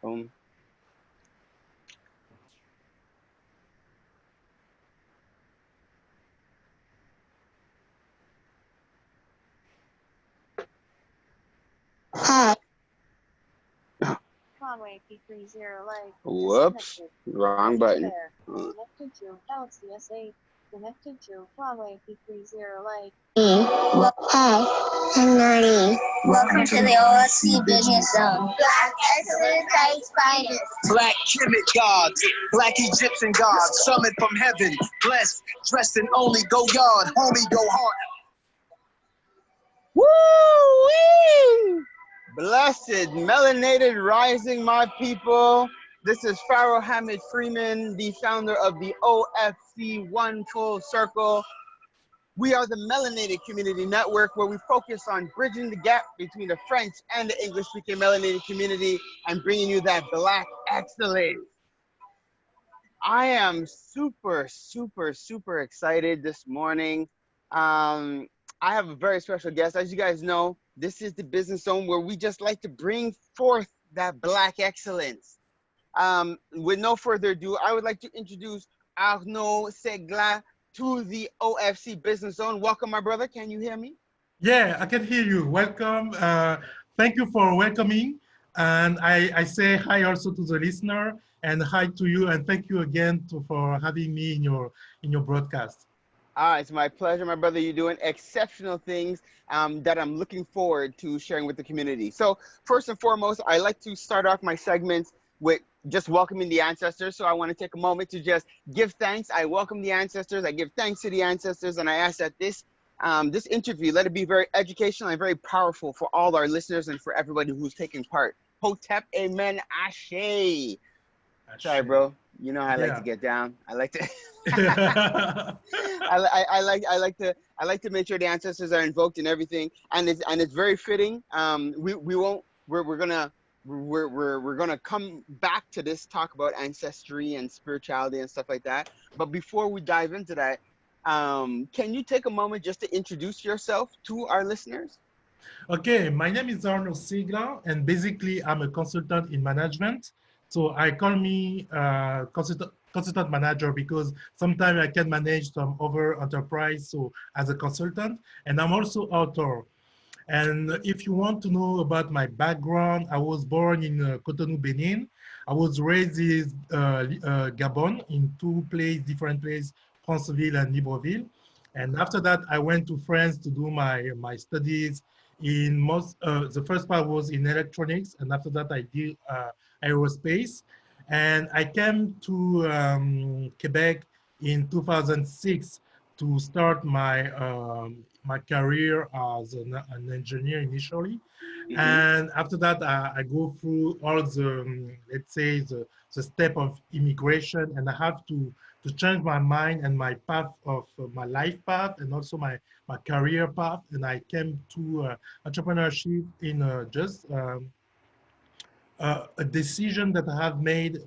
Um, Hi. Conway P30 Lake. whoops, wrong button. Connected to LCSA. Connected to Conway P30 Lake. Hi, I'm Nerdy. Welcome to the OFC Business Zone. Black exercise spiders. Black Kemet gods, black Egyptian gods, summoned from heaven, blessed, dressed in only go yard, homie go hard. Woo! Blessed, melanated rising, my people. This is Pharaoh Hamid Freeman, the founder of the OFC One Full Circle. We are the Melanated Community Network, where we focus on bridging the gap between the French and the English-speaking melanated community and bringing you that Black excellence. I am super, super, super excited this morning. I have a very special guest. As you guys know, this is the Business Zone, where we just like to bring forth that Black excellence. With no further ado, I would like to introduce Arnaud Segla to the OFC Business Zone. Welcome, my brother. Can you hear me? Yeah, I can hear you. Welcome. Thank you for welcoming. And I say hi also to the listener and hi to you. And thank you again for having me in your broadcast. It's my pleasure, my brother. You're doing exceptional things that I'm looking forward to sharing with the community. So first and foremost, I like to start off my segments with just welcoming the ancestors. So I want to take a moment to just give thanks. I welcome the ancestors. I give thanks to the ancestors. And I ask that this interview, let it be very educational and very powerful for all our listeners and for everybody who's taking part. Hotep, amen, ashe. Sorry, bro. You know how I like to get down. I like to I like to make sure the ancestors are invoked and everything, and it's very fitting. We're gonna come back to this, talk about ancestry and spirituality and stuff like that. But before we dive into that, can you take a moment just to introduce yourself to our listeners? Okay, my name is Arnaud Segla, and basically I'm a consultant in management. So I call me consultant manager because sometimes I can manage some other enterprise so as a consultant, and I'm also author. And if you want to know about my background, I was born in Cotonou, Benin. I was raised in Gabon in different places, Franceville and Libreville. And after that, I went to France to do my studies in the first part was in electronics. And after that, I did aerospace. And I came to Quebec in 2006 to start my career as an engineer initially. Mm-hmm. And after that, I go through all the, let's say, the step of immigration, and I have to change my mind and my path of my life path and also my career path. And I came to entrepreneurship in just a decision that I have made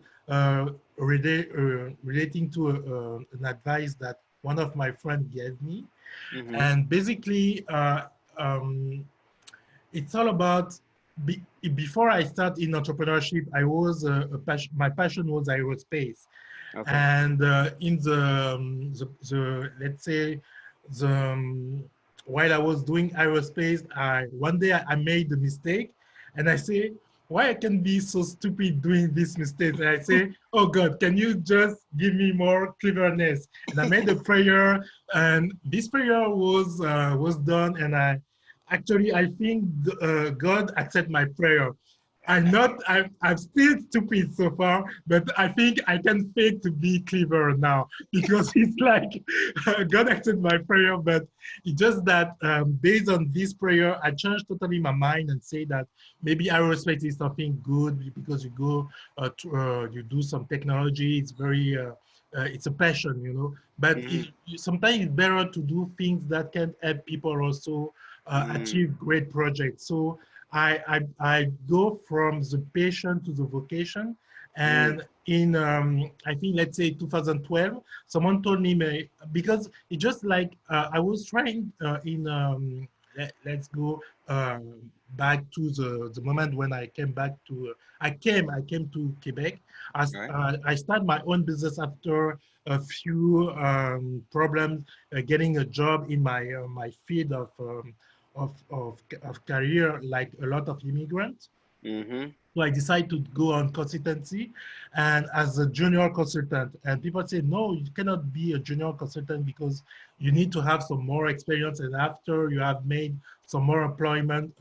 relating to an advice that one of my friends gave me. Mm-hmm. And basically, it's all about, before I start in entrepreneurship, I was my passion was aerospace. Okay. And in the let's say, the while I was doing aerospace, one day I made the mistake, and I say, why I can be so stupid doing this mistake? And I say, oh God, can you just give me more cleverness? And I made a prayer, and this prayer was done, and I think God accepted my prayer. I'm still stupid so far, but I think I can fake to be clever now because it's like God accepted my prayer, but it's just that based on this prayer, I changed totally my mind and say that maybe aerospace is something good because you go, you do some technology, it's very, it's a passion, you know, but sometimes it's better to do things that can help people also achieve great projects. So I go from the passion to the vocation. And in, I think, let's say 2012, someone told me, because it just like, I was trying let's go back to the moment when I came back to, I came to Quebec. Right. I started my own business after a few problems getting a job in my field of career, like a lot of immigrants. Mm-hmm. So I decided to go on consultancy and as a junior consultant. And people say, no, you cannot be a junior consultant because you need to have some more experience. And after you have made some more employment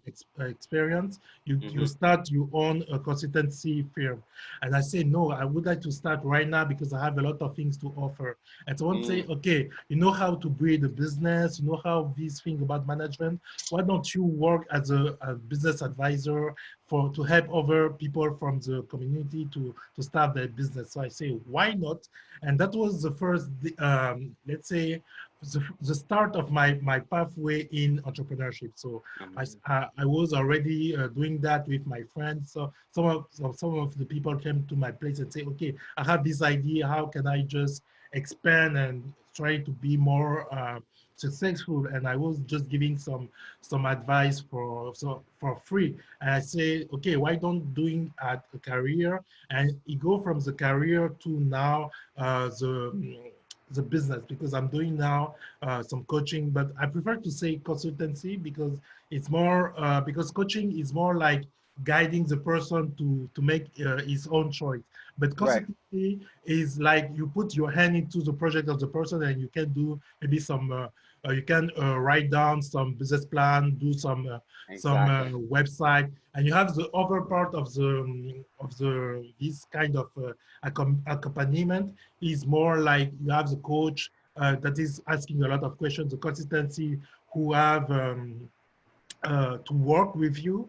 experience, you Mm-hmm. start your own consultancy firm. And I say, no, I would like to start right now because I have a lot of things to offer. And someone say, okay, you know how to build a business, you know how these things about management, why don't you work as a business advisor to help other people from the community to start their business. So I say, why not? And that was the first, let's say, the start of my pathway in entrepreneurship. So I was already doing that with my friends. So some of the people came to my place and say, okay, I have this idea. How can I just expand and try to be more successful? And I was just giving some advice for free. And I say, okay, why don't doing a career? And it go from the career to now the business, because I'm doing now some coaching, but I prefer to say consultancy because it's more because coaching is more like guiding the person to make his own choice. But Right. consultancy is like you put your hand into the project of the person and you can do maybe some you can write down some business plan, do some Exactly. website, and you have the other part of the this kind of accompaniment is more like you have the coach that is asking a lot of questions, the consistency who have to work with you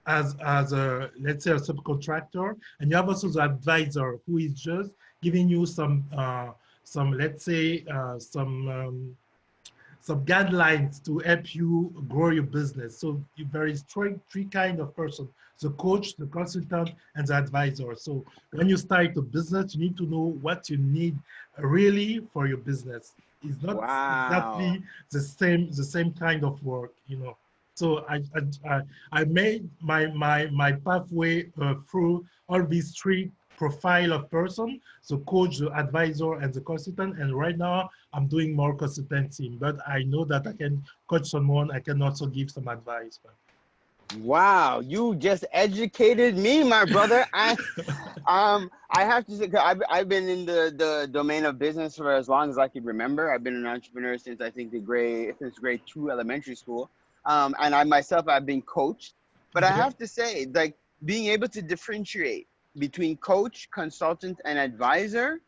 as a, let's say, a subcontractor, and you have also the advisor who is just giving you some let's say some guidelines to help you grow your business. So there is three kind of person: the coach, the consultant, and the advisor. So when you start a business, you need to know what you need really for your business. It's not Wow. exactly the same kind of work, you know. So I made my pathway through all these three profile of person: so coach, the advisor, and the consultant. And right now I'm doing more consultancy, but I know that I can coach someone. I can also give some advice. Wow, you just educated me, my brother. I have to say, 'cause I've been in the domain of business for as long as I can remember. I've been an entrepreneur since I think since grade 2 elementary school. And I myself I've been coached, but I Okay. have to say, like, being able to differentiate between coach, consultant, and advisor,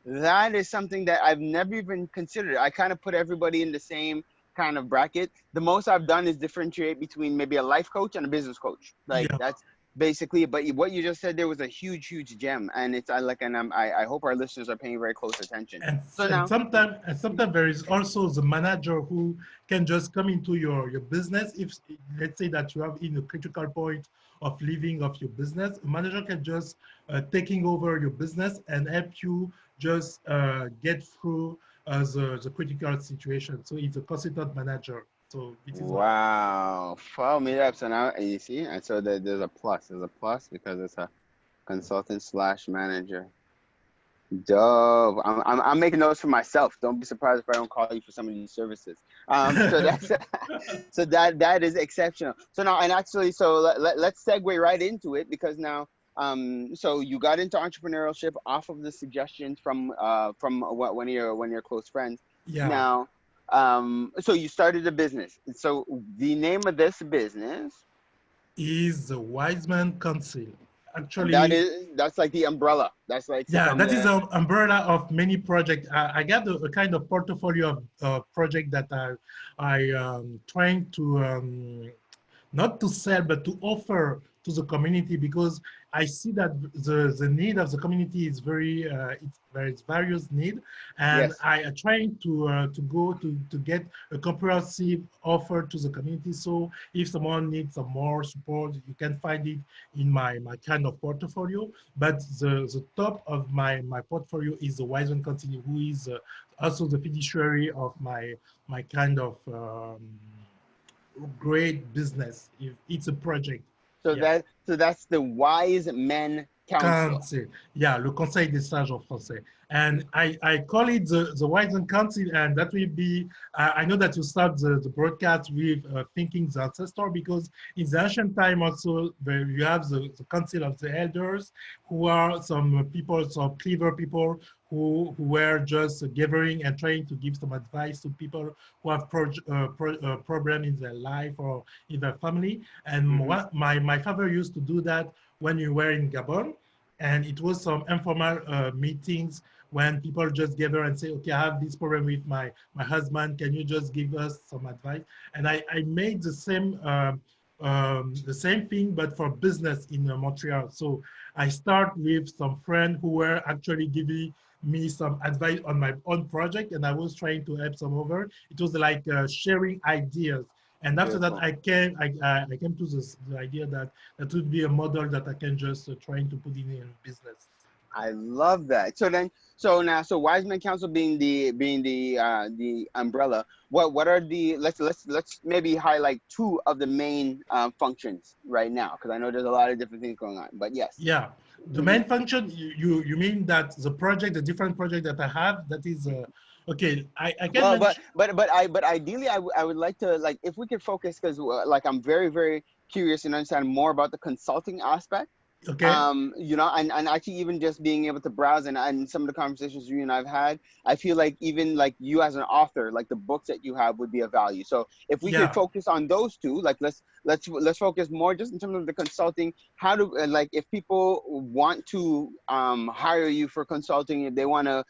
that is something that I've never even considered. I kind of put everybody in the same kind of bracket. The most I've done is differentiate between maybe a life coach and a business coach. Like, Yeah. that's basically. But what you just said there was a huge, huge gem, and it's I like, and I hope our listeners are paying very close attention. So And now, sometimes there is also the manager who can just come into your business. If let's say that you have in a critical point of leaving of your business, a manager can just taking over your business and help you just get through the critical situation. So it's a consultant manager. So it is one. wow, follow me up. So now you see, and so there's a plus. There's a plus because it's a consultant slash manager. Dope. I'm making notes for myself. Don't be surprised if I don't call you for some of these services. So that's so that is exceptional. So now, and actually, so let's segue right into it, because now, so you got into entrepreneurship off of the suggestions from one of your close friends. Yeah. Now, so you started a business. So the name of this business, Is the Wiseman Council. and Actually, that's like the umbrella. That's like sits yeah, on that is the. an umbrella of many projects. I got a kind of portfolio of project that I trying to not to sell, but to offer to the community, because I see that the need of the community is there is various need, and Yes. I am trying to go to get a comprehensive offer to the community. So if someone needs some more support, you can find it in my kind of portfolio. But the top of my portfolio is the Wiseman Continue, who is also the fiduciary of my kind of great business if it's a project. So Yeah. that's the Wise Men Council. Council. Yeah, le Conseil des sages en français. And I call it the Wisen Council, and that will be, I know that you start the broadcast with thinking the ancestor, because in the ancient time also, you have the Council of the Elders, who are some people, some clever people who were just gathering and trying to give some advice to people who have problem in their life or in their family. And my father used to do that when we were in Gabon, and it was some informal meetings when people just gather and say, okay, I have this problem with my husband, can you just give us some advice? And I made the same thing, but for business in Montreal. So I start with some friends who were actually giving me some advice on my own project, and I was trying to help some over. It was like sharing ideas. And after that, Beautiful. I came to the idea that that would be a model that I can just trying to put in business. I love that. So Wise Men Council being the umbrella. What are the let's maybe highlight two of the main functions right now, because I know there's a lot of different things going on. But yes. Yeah, the main function, you mean that the project, the different project that I have, that is okay. I can Well, mention. but ideally, I would like to, like, if we could focus, because like I'm very curious and understand more about the consulting aspect. Okay. And actually even just being able to browse, and some of the conversations you and I've had, I feel like even like you as an author, like the books that you have would be of value. So if we could Yeah. focus on those two, like let's focus more just in terms of the consulting. How do like, if people want to hire you for consulting, if they want ils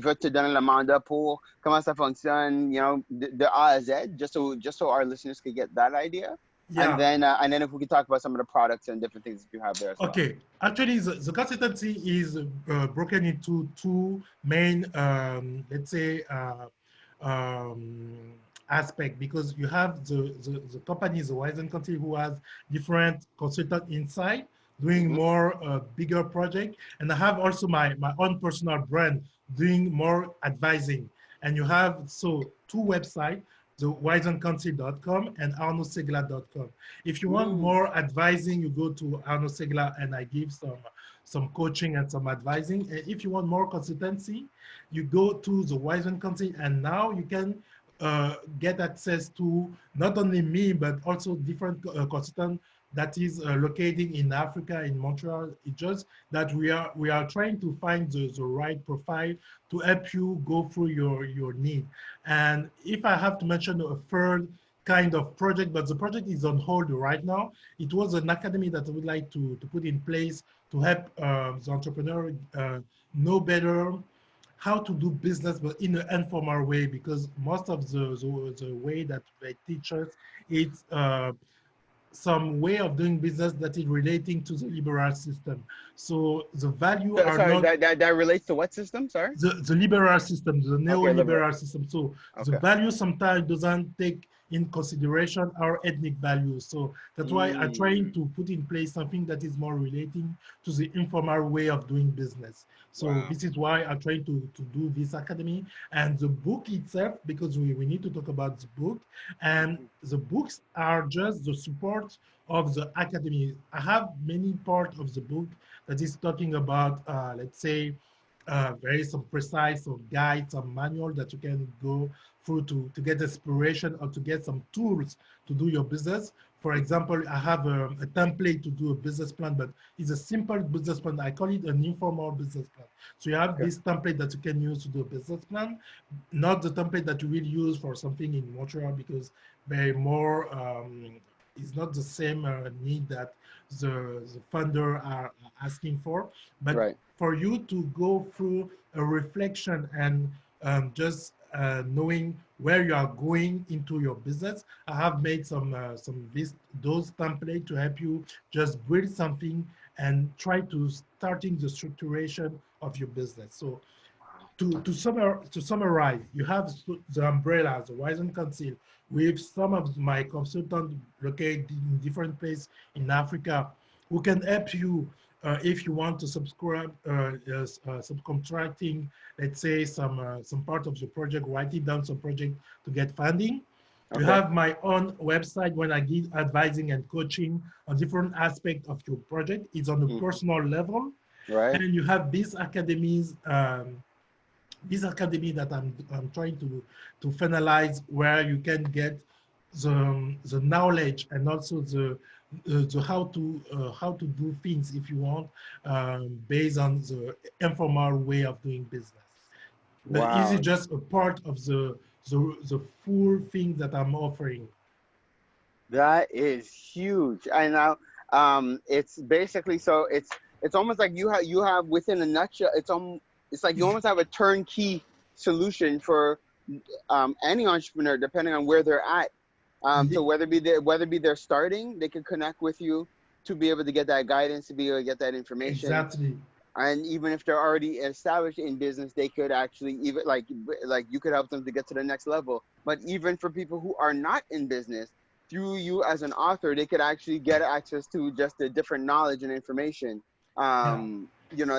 veulent te donner le mandat pour comment ça fonctionne, de A à Z, just so our listeners could get that idea. Yeah. And then if we could talk about some of the products and different things that you have there as well. Okay, actually, the consultancy is broken into two main, let's say, um, aspect, because you have the companies, the Wise and Country, who has different consultant inside doing more bigger project, and I have also my own personal brand doing more advising. And you have two websites, the wiseandcouncil.com and arnaudsegla.com. If you want Mm. more advising, you go to Arnaud Segla, and I give some coaching and some advising. And if you want more consultancy, you go to the Wise and Council, and now you can get access to not only me, but also different consultants that is located in Africa, in Montreal. It's just that we are trying to find the right profile to help you go through your need. And if I have to mention a third kind of project, but the project is on hold right now. It was an academy that I would like to put in place to help the entrepreneur know better how to do business, but in an informal way, because most of the way that they teach us, it's some way of doing business that is relating to the liberal system. So the value are Sorry, not that relates to what system? Sorry. the liberal system, the Okay, liberal. neoliberal system. So the Okay. value sometimes doesn't take in consideration our ethnic values. So that's why I'm trying Mm. to put in place something that is more relating to the informal way of doing business. So Wow. this is why I'm trying to do this academy. And the book itself, because we need to talk about the book, and the books are just the support of the academy. I have many parts of the book that is talking about, let's say, very some precise some guides, some manual that you can go through to get inspiration or to get some tools to do your business. For example, I have a template to do a business plan, but it's a simple business plan. I call it an informal business plan. So you have Okay. this template that you can use to do a business plan, not the template that you will use for something in Montreal, because they're more, it's not the same need that the funder are asking for, but Right. for you to go through a reflection and just knowing where you are going into your business. I have made some list those templates to help you just build something and try to starting the structuration of your business. So to summarize, you have the umbrella, the Wisen Council, with some of my consultants located in different places in Africa who can help you if you want to subscribe, subcontracting, let's say some part of the project, writing down some project to get funding. You have my own website when I give advising and coaching on different aspects of your project. It's on a personal level. Right. And you have these academies, this academy that I'm trying to finalize, where you can get the knowledge and also the how to do things if you want, based on the informal way of doing business. But is it Wow. just a part of the full thing that I'm offering? That is huge. And now, it's basically, so it's almost like you have within a nutshell. It's like you almost have a turnkey solution for any entrepreneur, depending on where they're at. So whether it be they're starting, they can connect with you to be able to get that guidance, to be able to get that information. Exactly. And even if they're already established in business, they could actually, even like you could help them to get to the next level. But even for people who are not in business, through you as an author, they could actually get access to just the different knowledge and information, Yeah.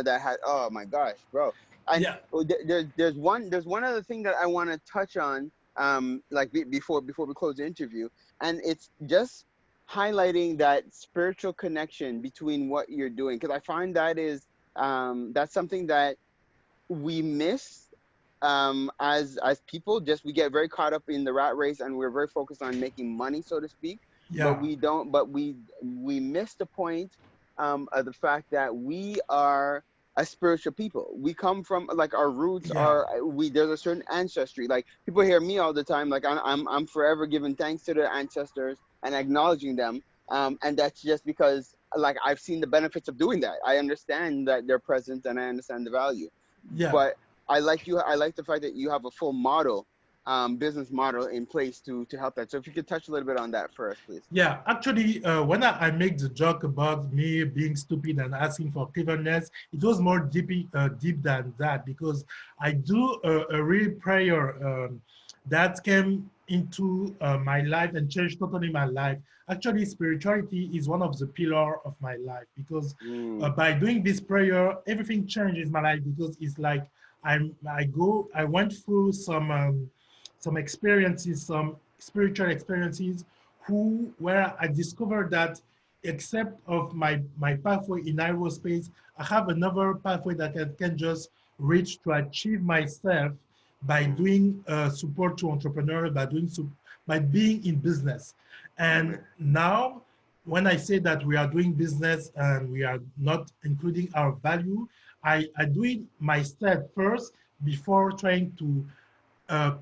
that had, oh my gosh, bro. And Yeah. there's one other thing that I want to touch on, like before we close the interview, and it's just highlighting that spiritual connection between what you're doing, because I find that's something that we miss, as people. Just we get very caught up in the rat race, and we're very focused on making money, so to speak. But Yeah. we don't but we miss the point, of the fact that we are a spiritual people. We come from, like, our roots Yeah. are, there's a certain ancestry. Like, people hear me all the time, like, I'm forever giving thanks to the ancestors and acknowledging them. And that's just because, like, I've seen the benefits of doing that. I understand that they're present, and I understand the value. Yeah. But I like the fact that you have a full model, business model in place to help that. So if you could touch a little bit on that first, please. Yeah, actually, when I make the joke about me being stupid and asking for cleverness, it was more deep than that, because I do a real prayer, that came into my life and changed totally my life. Actually, spirituality is one of the pillars of my life, because Mm, by doing this prayer, everything changes my life, because it's like I went through some experiences, some spiritual experiences, where I discovered that, except of my pathway in aerospace, I have another pathway that I can just reach to achieve myself by doing support to entrepreneurs, by being in business. And now, when I say that we are doing business and we are not including our value, I do it myself first before trying to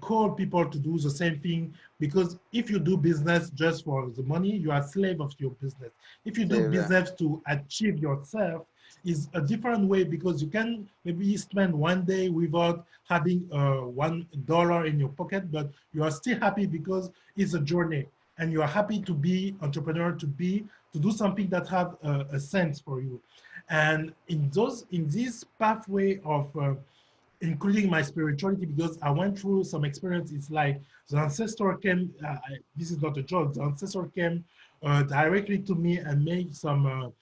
call people to do the same thing, because if you do business just for the money, you are a slave of your business. If you do save that. business to achieve yourself, is a different way, because you can maybe spend one day without having $1 in your pocket, but you are still happy because it's a journey, and you are happy to be entrepreneur, to do something that have a sense for you. And in this pathway of including my spirituality, because I went through some experience. It's like the ancestor came, this is not a joke, the ancestor came directly to me and made some um,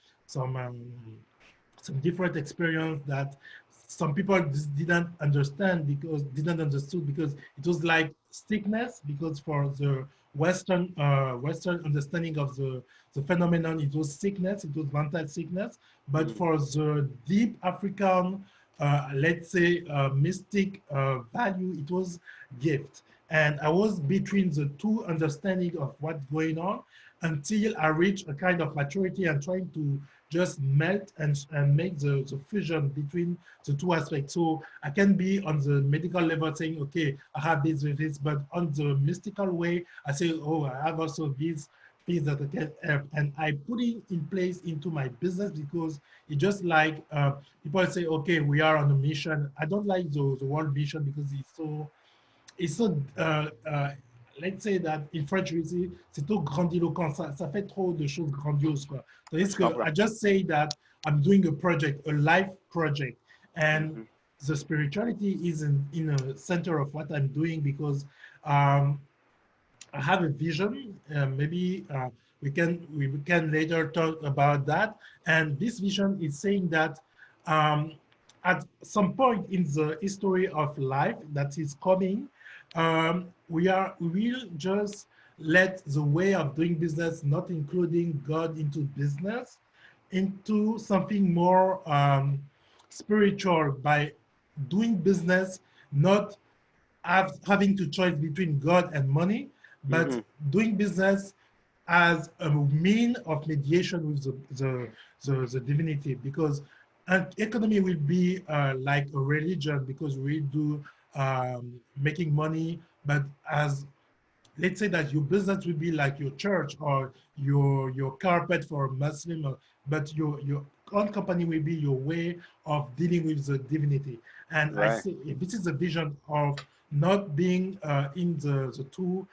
some different experience that some people didn't understand, because didn't understood, because it was like sickness, because for the Western understanding of the phenomenon, it was sickness, it was mental sickness. But Mm, for the deep African, let's say, mystic value, it was gift. And I was between the two understanding of what's going on, until I reached a kind of maturity and trying to just melt and make the fusion between the two aspects. So I can be on the medical level saying, okay, I have this with this, but on the mystical way, I say, oh, I have also these things that I can help. And I put it in place into my business, because it's just like people say, okay, we are on a mission. I don't like the word mission, because it's so let's say that in French, we say, c'est trop grandiloquent, ça fait trop de choses grandioses, quoi. je Tandis que comprends. I just say that I'm doing a project, a life project, and Mhm. the spirituality is in the center of what I'm doing, because um, I have a vision. Maybe we can later talk about that. And this vision is saying that um, at some point in the history of life that is coming, we will just let the way of doing business, not including God into business, into something more spiritual by doing business, not having to choose between God and money, but Mm-hmm. doing business as a mean of mediation with the divinity, because an economy will be like a religion, because we do making money, but as let's say that your business will be like your church or your carpet for a Muslim, but your own company will be your way of dealing with the divinity. And I Right. say if this is a vision of not being in the two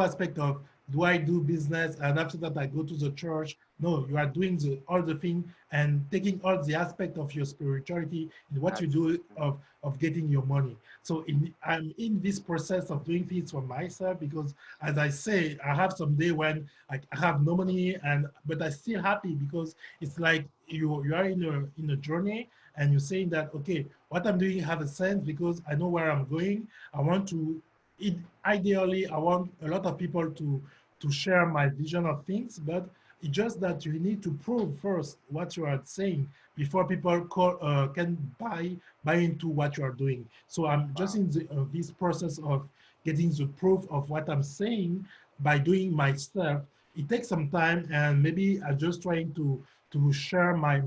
aspect of, do I do business and after that I go to the church? No, you are doing all the thing and taking all the aspect of your spirituality in what you do Absolutely. of getting your money. So I'm in this process of doing things for myself, because as I say, I have some day when I have no money, but I still happy, because it's like you are in a journey, and you're saying that, okay, what I'm doing have a sense because I know where I'm going. I want to it, ideally I want a lot of people to share my vision of things, but it's just that you need to prove first what you are saying before people can buy into what you are doing. So I'm just Wow. in this process of getting the proof of what I'm saying by doing my stuff. It takes some time, and maybe I'm just trying to share my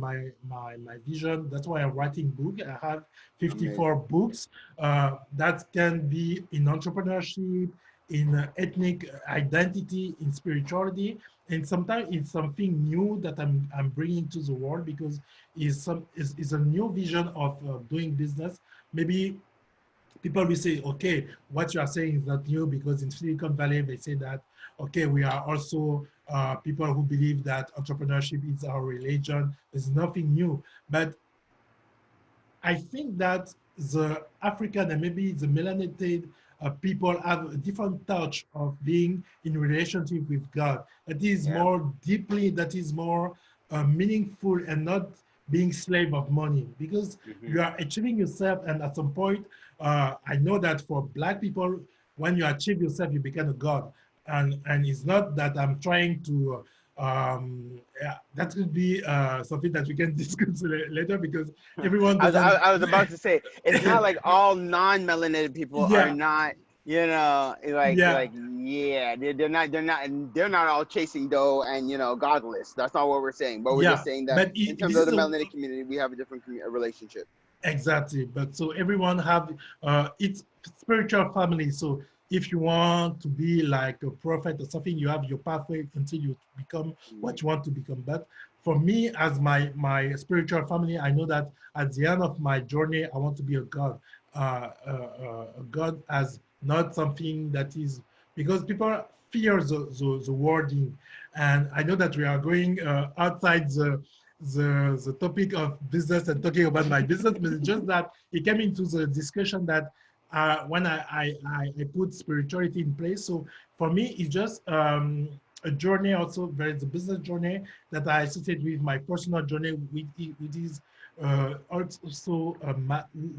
vision. That's why I'm writing book. I have 54 Amazing. books that can be in entrepreneurship, in ethnic identity, in spirituality, and sometimes it's something new that I'm bringing to the world, because it's a new vision of doing business. Maybe people will say, okay, what you are saying is not new, because in Silicon Valley they say that, okay, we are also people who believe that entrepreneurship is our religion. There's nothing new, but I think that the African and maybe the melanated people have a different touch of being in relationship with God. That is Yeah. more deeply, that is more meaningful, and not being slave of money, because Mm-hmm. you are achieving yourself. And at some point, I know that for Black people, when you achieve yourself, you become a God. And it's not that I'm trying to yeah, that could be something that we can discuss later, because everyone doesn't. I was about to say it's not like all non-melanated people are Yeah, not, yeah, yeah, they're not all chasing dough and godless. That's not what we're saying. But we're just yeah. saying that But in terms this of is the a melanated community, we have a different relationship. exactly. But so everyone have it's spiritual family. So if you want to be like a prophet or something, you have your pathway until you become Mhm. what you want to become. But for me, as my spiritual family, I know that at the end of my journey, I want to be a God. A God as not something that is, because people fear the wording, and I know that we are going outside the topic of business and talking about my business, but it's just that it came into the discussion that when I put spirituality in place. So for me, it's just a journey. Also, there is a business journey that I associate with my personal journey, which is also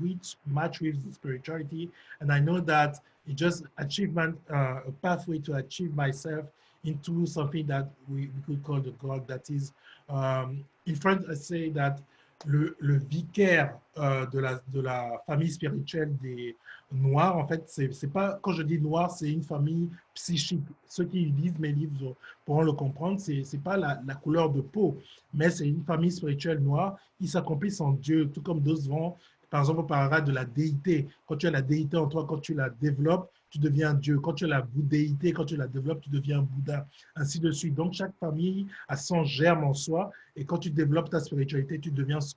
which match with the spirituality. And I know that it's just achievement, a pathway to achieve myself into something that we could call the God. That is, in France, I say that le vicaire de la famille spirituelle des Noirs, en fait, c'est pas, quand je dis noir, c'est une famille psychique. Ceux qui lisent mes livres pourront le comprendre, c'est pas la couleur de peau, mais c'est une famille spirituelle noire. Ils s'accomplissent en Dieu, tout comme d'autres vont. Par exemple, on parlera de la déité. Quand tu as la déité en toi, quand tu la développes, tu deviens Dieu. Quand tu as la bouddhéité, quand tu la développes, tu deviens Bouddha, ainsi de suite. Donc, chaque famille a son germe en soi. Et quand tu développes ta spiritualité, tu deviens ce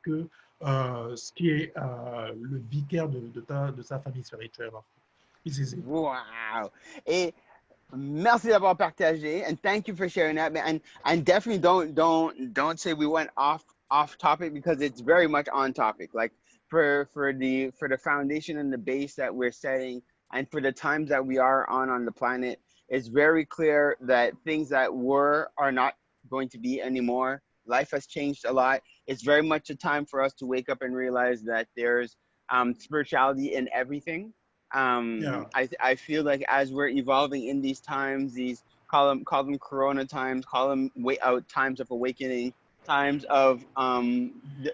qui est le vicaire de sa famille spirituelle. This is it. Wow. Et merci d'avoir partagé, and thank you for sharing that. And definitely don't say we went off topic, because it's very much on topic. Like for the foundation and the base that we're setting, and for the times that we are on the planet, it's very clear that things that were are not going to be anymore. Life has changed a lot. It's very much a time for us to wake up and realize that there's spirituality in everything. Yeah. I feel like as we're evolving in these times, these call them Corona times, call them way out times of awakening, times of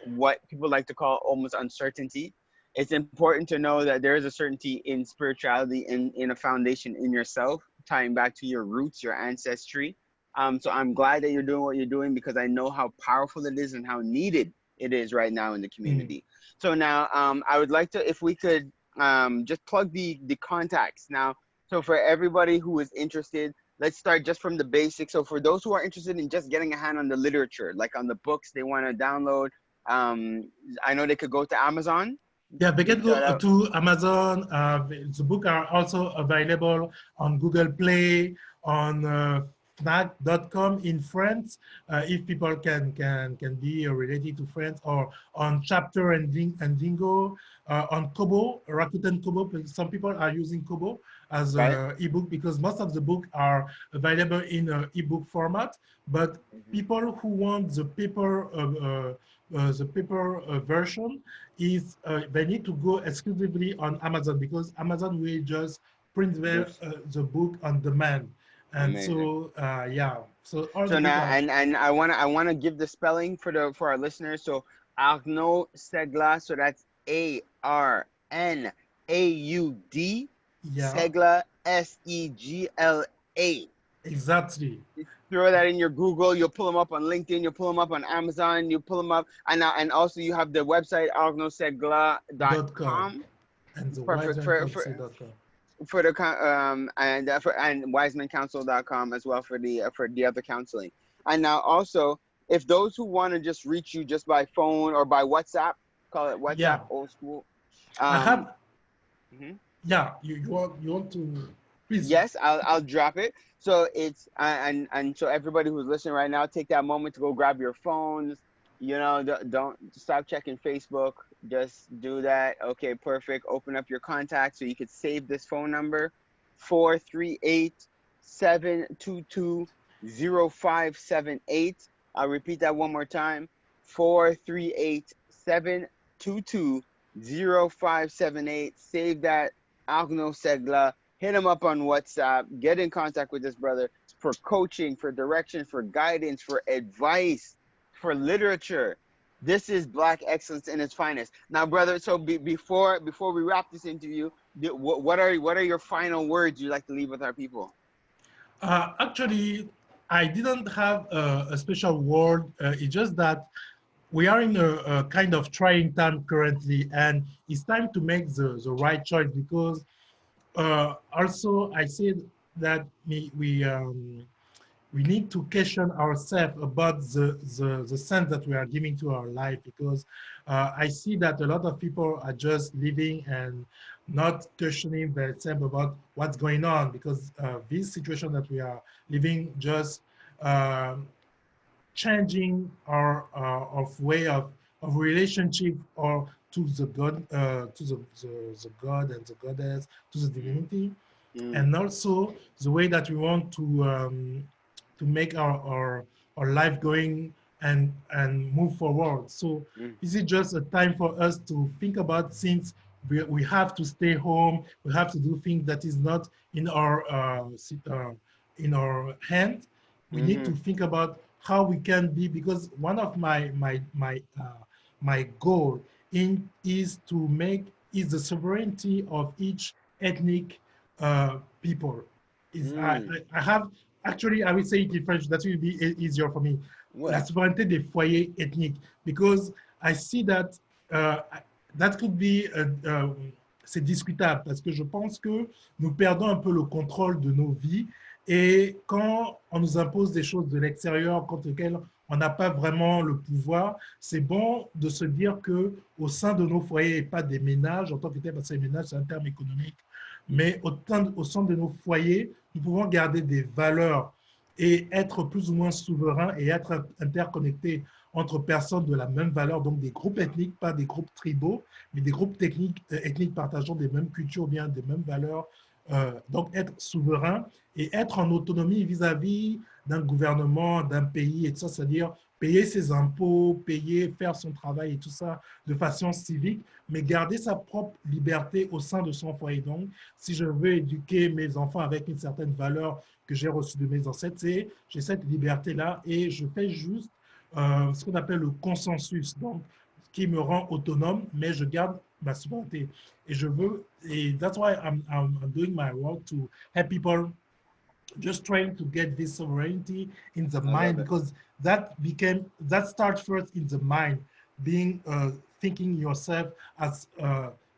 what people like to call almost uncertainty. It's important to know that there is a certainty in spirituality, in a foundation in yourself, tying back to your roots, your ancestry. So I'm glad that you're doing what you're doing because I know how powerful it is and how needed it is right now in the Mm. community. So now I would like to, if we could just plug the contacts now. So for everybody who is interested, let's start just from the basics. So for those who are interested in just getting a hand on the literature, like on the books they want to download, I know they could go to Amazon. Yeah, they can Reach that go out. to Amazon. The book are also available on Google Play, on Fnac.com in France, if people can be related to France, or on Chapter and Dingo, on Kobo, Rakuten Kobo. Because some people are using Kobo as Right. a ebook because most of the book are available in ebook format. But Mhm. people who want the paper version is they need to go exclusively on Amazon because Amazon will just print Just the book on demand. And amazing. so, yeah, so all the So book now, are, and I wanna give the spelling for our listeners. So Arnaud Segla. So that's Arnaud yeah, Segla, Segla. exactly. Throw that in your Google. You'll pull them up on LinkedIn. You'll pull them up on Amazon. You pull them up, and also you have the website .com arnaudsegla.com. and the Perfect wisemancounselor.com. for the and wisemancouncil.com as well for the other counseling. And now also, if those who want to just reach you just by phone or by WhatsApp, call it WhatsApp Yeah, old school. I Um, have, mhm. yeah, you want to, please. Yes, I'll drop it. So it's and so everybody who's listening right now, take that moment to go grab your phones. You know, don't stop checking Facebook. Just do that. Okay, perfect. Open up your contacts so you could save this phone number, 438-722-0578. I'll repeat that one more time. 438-722-0578. Save that. Arnaud Segla. Hit him up on WhatsApp. Get in contact with this brother for coaching, for direction, for guidance, for advice, for literature. This is Black excellence in its finest. Now, brother. So before we wrap this interview, what are your final words you'd like to leave with our people? Actually, I didn't have a special word. It's just that we are in a kind of trying time currently, and it's time to make the right choice because also I said that we need to question ourselves about the sense that we are giving to our life because I see that a lot of people are just living and not questioning themselves about what's going on because this situation that we are living just uh, changing our of way of relationship or to the God the God and the goddess to the Mm, divinity mm, and also the way that we want to make our life going and move forward. So mm, is it just a time for us to think about since we have to stay home, we have to do things that is not in our hand. We need to mm, think about how we can be because one of my goal in is to make is the sovereignty of each ethnic people. Is mm. I have actually I will say it in French. That will be easier for me. La Ouais. souveraineté des foyers ethniques because I see that uh, that could be c'est discutable parce que je pense que nous perdons un peu le contrôle de nos vies et quand on nous impose des choses de l'extérieur contre lesquelles on n'a pas vraiment le pouvoir, c'est bon de se dire que au sein de nos foyers et pas des ménages en tant que tel parce que les ménages c'est un terme économique mais au sein de nos foyers, nous pouvons garder des valeurs et être plus ou moins souverains et être interconnectés entre personnes de la même valeur, donc des groupes ethniques, pas des groupes tribaux, mais des groupes ethniques partageant des mêmes cultures, bien des mêmes valeurs. Donc être souverain et être en autonomie vis-à-vis d'un gouvernement, d'un pays, et ça, c'est-à-dire payer ses impôts, payer, faire son travail et tout ça de façon civique, mais garder sa propre liberté au sein de son foyer. Donc, si je veux éduquer mes enfants avec une certaine valeur que j'ai reçue de mes ancêtres, j'ai cette liberté-là et je fais juste ce qu'on appelle le consensus, donc qui me rend autonome, mais je garde ma souveraineté. Et je veux, et that's why I'm doing my work to help people just trying to get this sovereignty in the I love mind, it. because that starts first in the mind, being thinking yourself as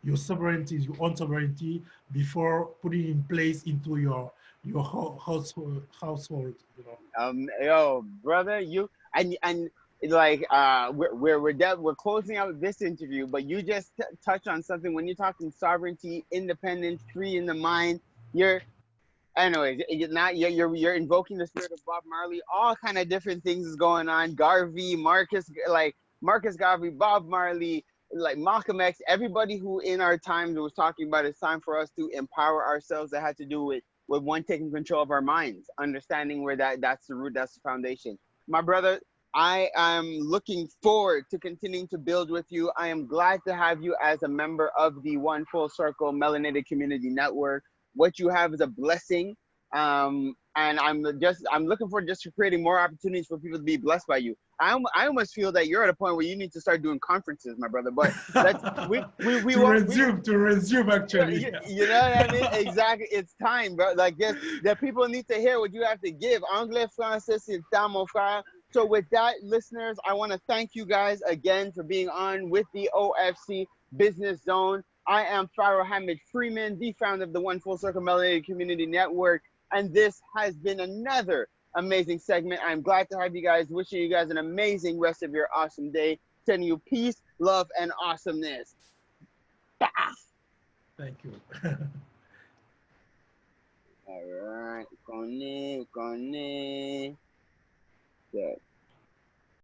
your sovereignty, your own sovereignty, before putting in place into your household, you know. Yo, brother, you and like we're closing out this interview, but you just touch on something when you're talking sovereignty, independence, free in the mind. You're anyways, you're invoking the spirit of Bob Marley. All kind of different things is going on. Garvey, Marcus, like Marcus Garvey, Bob Marley, like Malcolm X. Everybody who in our times was talking about it's time for us to empower ourselves. That had to do with one taking control of our minds, understanding where that's the root, that's the foundation. My brother, I am looking forward to continuing to build with you. I am glad to have you as a member of the One Full Circle Melanated Community Network. What you have is a blessing, and I'm looking forward just to creating more opportunities for people to be blessed by you. I almost feel that you're at a point where you need to start doing conferences, my brother. But let's we won't To resume actually. you know what I mean? Exactly. It's time, bro. Like this, the people need to hear what you have to give. Anglais, français, c'est dans mon frère. So with that, listeners, I want to thank you guys again for being on with the OFC Business Zone. I am Pharaoh Hamid Freeman, the founder of the One Full Circle Melanated Community Network, and this has been another amazing segment. I'm glad to have you guys. Wishing you guys an amazing rest of your awesome day. Sending you peace, love, and awesomeness. Bah! Thank you. All right, connect. Good.